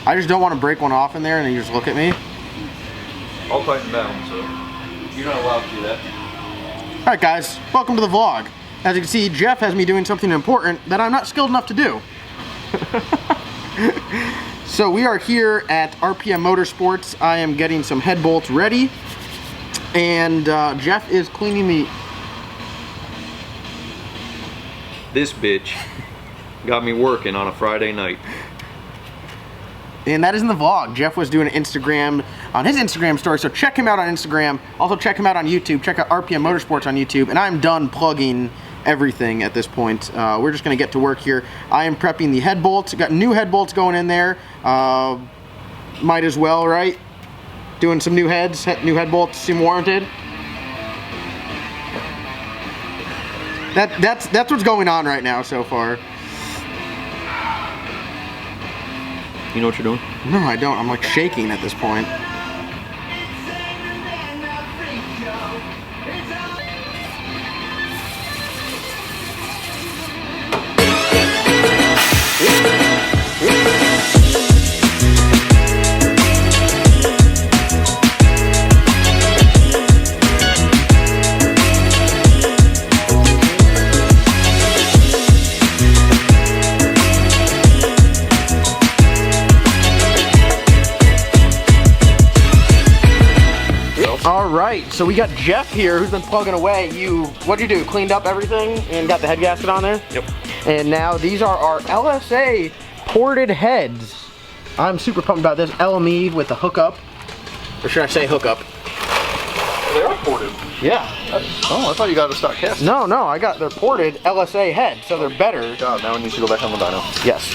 I just don't want to break one off in there and then you just look at me. I'll tighten down, so you're not allowed to do that. Alright guys, welcome to the vlog. As you can see, Jeff has me doing something important that I'm not skilled enough to do. So we are here at RPM Motorsports. I am getting some head bolts ready. And Jeff is cleaning the... This bitch got me working on a Friday night. And that is in the vlog. Jeff was doing an Instagram on his Instagram story, so check him out on Instagram. Also check him out on YouTube. Check out RPM Motorsports on YouTube. And I'm done plugging everything at this point. We're just gonna get to work here. I am prepping the head bolts. Got new head bolts going in there. Might as well, right? Doing some new heads, new head bolts seem warranted. That's what's going on right now so far. You know what you're doing? No, I don't. I'm like shaking at this point. Alright, so we got Jeff here who's been plugging away. What'd you do? Cleaned up everything and got the head gasket on there? Yep. And now these are our LSA ported heads. I'm super pumped about this. LME with the hookup. Or should I say hookup? They are ported. Yeah. Oh, I thought you got a stock cast. No, they're ported LSA heads, so they're better. God, now it needs to go back on the dyno. Yes.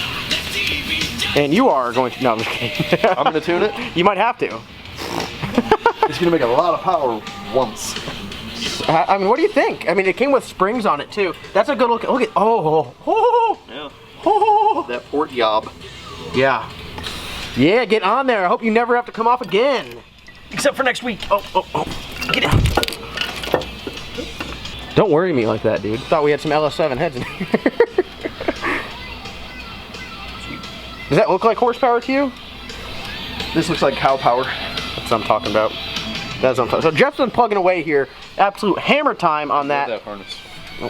And you are going to, no, I'm just kidding. I'm gonna tune it. You might have to. It's gonna make a lot of power once. I mean, what do you think? I mean, it came with springs on it too. That's a good look. Look at, Yeah. oh. That port yob. Yeah. Yeah, get on there. I hope you never have to come off again. Except for next week. Oh. Get it. Don't worry me like that, dude. Thought we had some LS7 heads in here. Does that look like horsepower to you? This looks like cow power. That's what I'm talking about. That's what I'm talking about. So Jeff's been plugging away here. Absolute hammer time on that. That harness. Oh.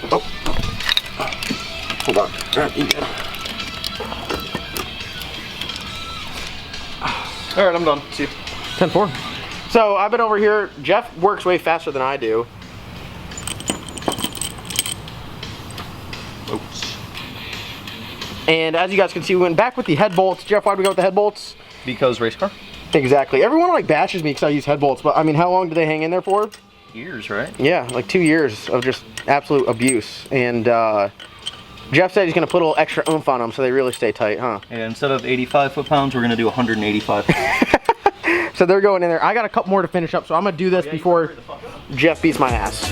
Hold on. Alright, I'm done. See you. 10-4. So I've been over here. Jeff works way faster than I do. Oops. And as you guys can see, we went back with the head bolts. Jeff, why'd we go with the head bolts? Because race car? Exactly. Everyone like bashes me because I use head bolts, but I mean, how long do they hang in there for? Years, right? Yeah, like 2 years of just absolute abuse. And Jeff said he's going to put a little extra oomph on them so they really stay tight, huh? And instead of 85 foot-pounds, we're going to do 185. So they're going in there. I got a couple more to finish up, so I'm going to do this before Jeff beats my ass.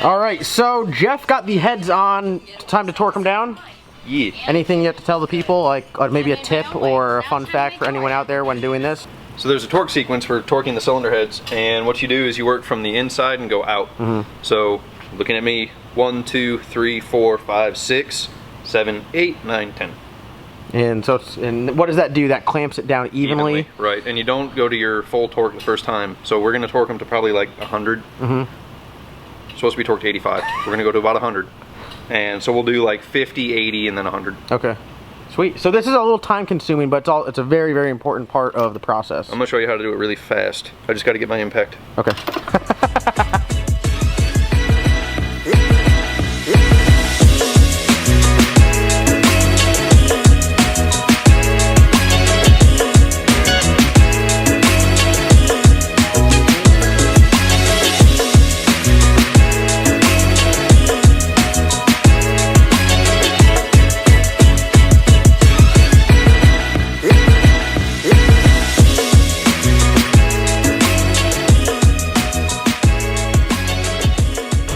Alright, so Jeff got the heads on. Time to torque them down? Yeah. Anything you have to tell the people, like maybe a tip or a fun fact for anyone out there when doing this? So there's a torque sequence for torquing the cylinder heads, and what you do is you work from the inside and go out. So looking at me, 1, 2, 3, 4, 5, 6, 7, 8, 9, 10. And so, and what does that do? That clamps it down evenly? Right, and you don't go to your full torque the first time. So we're going to torque them to probably like 100. Supposed to be torqued to 85. We're going to go to about 100. And so we'll do like 50, 80, and then 100. Okay. Sweet. So this is a little time consuming, but it's a very, very important part of the process. I'm going to show you how to do it really fast. I just got to get my impact. Okay.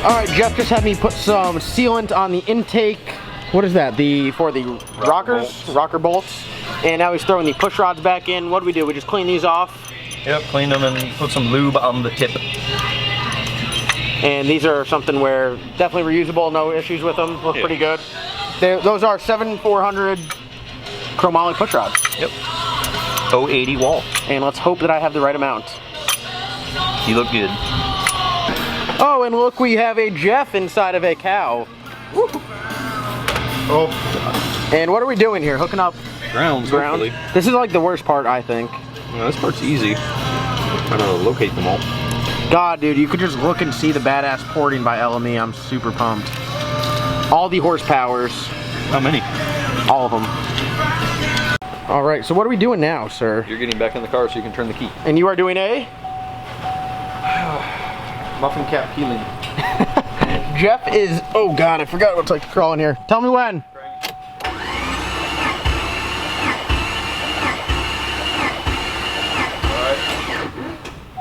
All right, Jeff just had me put some sealant on the intake. What is that? For the rocker bolts. And now he's throwing the push rods back in. What do? We just clean these off? Yep, clean them and put some lube on the tip. And these are something where definitely reusable, no issues with them. Look pretty good. Those are 7400 chromoly push rods. Yep. 080 wall. And let's hope that I have the right amount. You look good. Oh, and look, we have a Jeff inside of a cow. Woo. Oh. And what are we doing here? Hooking up Grounds. Hopefully. This is like the worst part, I think. No, this part's easy. Trying to locate them all. God, dude, you could just look and see the badass porting by LME. I'm super pumped. All the horsepowers. How many? All of them. All right, so what are we doing now, sir? You're getting back in the car so you can turn the key. And you are doing a? Muffin cap peeling. Jeff is, oh God, I forgot what it's like to crawl in here. Tell me when.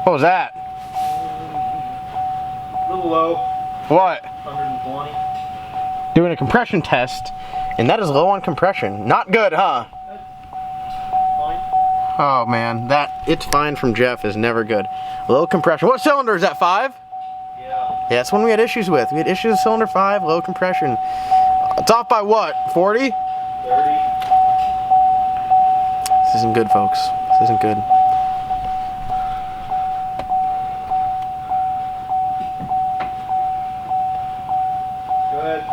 What was that? A little low. What? 120. Doing a compression test, and that is low on compression. Not good, huh? Fine. Oh man, it's fine from Jeff is never good. Low compression. What cylinder is that, 5? Yeah. Yeah, that's one we had issues with. We had issues with cylinder 5, low compression. It's off by what, 40? 30. This isn't good, folks. This isn't good. Good.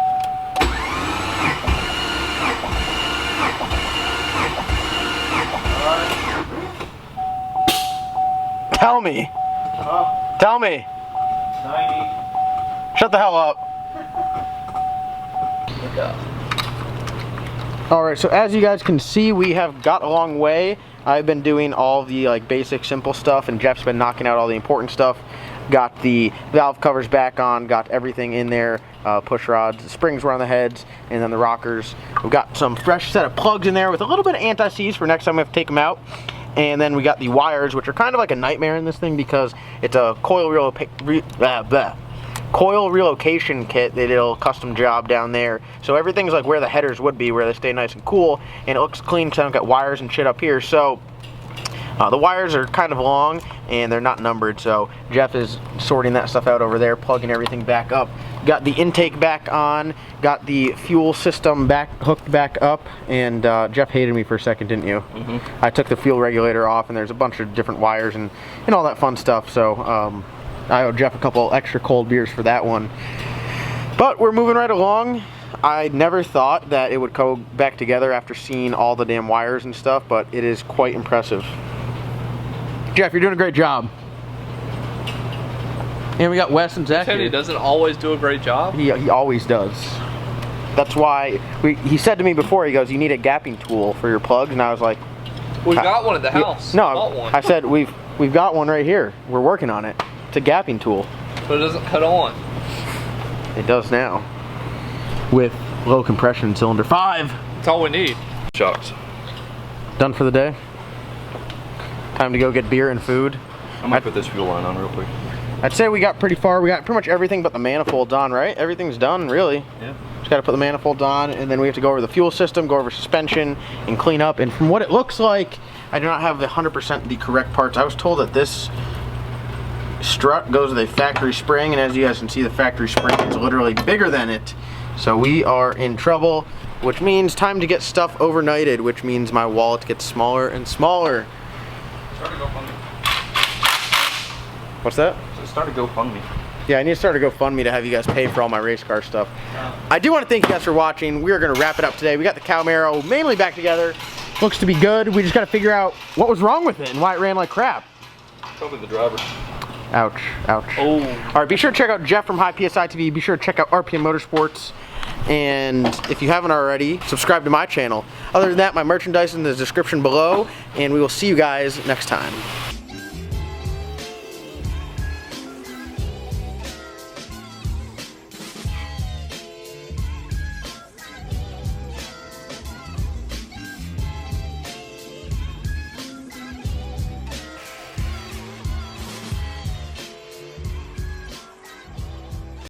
Tell me. Huh? Tell me. 90. Shut the hell up. Look up. All right, so as you guys can see, we have got a long way. I've been doing all the like basic simple stuff, and Jeff's been knocking out all the important stuff. Got the valve covers back on, got everything in there, push rods, the springs were on the heads, and then the rockers. We've got some fresh set of plugs in there with a little bit of anti-seize for next time we have to take them out. And then we got the wires, which are kind of like a nightmare in this thing because it's a coil relocation kit. They did a custom job down there. So everything's like where the headers would be, where they stay nice and cool. And it looks clean because I don't got wires and shit up here. So the wires are kind of long and they're not numbered. So Jeff is sorting that stuff out over there, plugging everything back up. Got the intake back on, got the fuel system hooked back up, and Jeff hated me for a second, didn't you? Mm-hmm. I took the fuel regulator off, and there's a bunch of different wires and all that fun stuff. So I owe Jeff a couple extra cold beers for that one. But we're moving right along. I never thought that it would go back together after seeing all the damn wires and stuff, but it is quite impressive. Jeff, you're doing a great job. And we got Wes and Zach here. He doesn't always do a great job. He always does. That's why he said to me before, he goes, you need a gapping tool for your plugs, and I was like, We've got one at the house. No, Bought one. I said we've got one right here. We're working on it. It's a gapping tool. But it doesn't cut on. It does now. With low compression cylinder 5. That's all we need. Shocks. Done for the day. Time to go get beer and food. I might put this fuel line on real quick. I'd say we got pretty far. We got pretty much everything but the manifolds on, right? Everything's done, really. Yeah. Just got to put the manifolds on, and then we have to go over the fuel system, go over suspension, and clean up. And from what it looks like, I do not have the 100% the correct parts. I was told that this strut goes with a factory spring, and as you guys can see, the factory spring is literally bigger than it. So we are in trouble, which means time to get stuff overnighted, which means my wallet gets smaller and smaller. Start a GoFundMe. What's that? So start a GoFundMe. Yeah, I need to start a GoFundMe to have you guys pay for all my race car stuff. I do want to thank you guys for watching. We are going to wrap it up today. We got the Cowmaro mainly back together. Looks to be good. We just got to figure out what was wrong with it and why it ran like crap. Probably the driver. Ouch, ouch. Oh. All right, be sure to check out Jeff from High PSI TV. Be sure to check out RPM Motorsports. And if you haven't already, subscribe to my channel. Other than that, my merchandise is in the description below, and we will see you guys next time.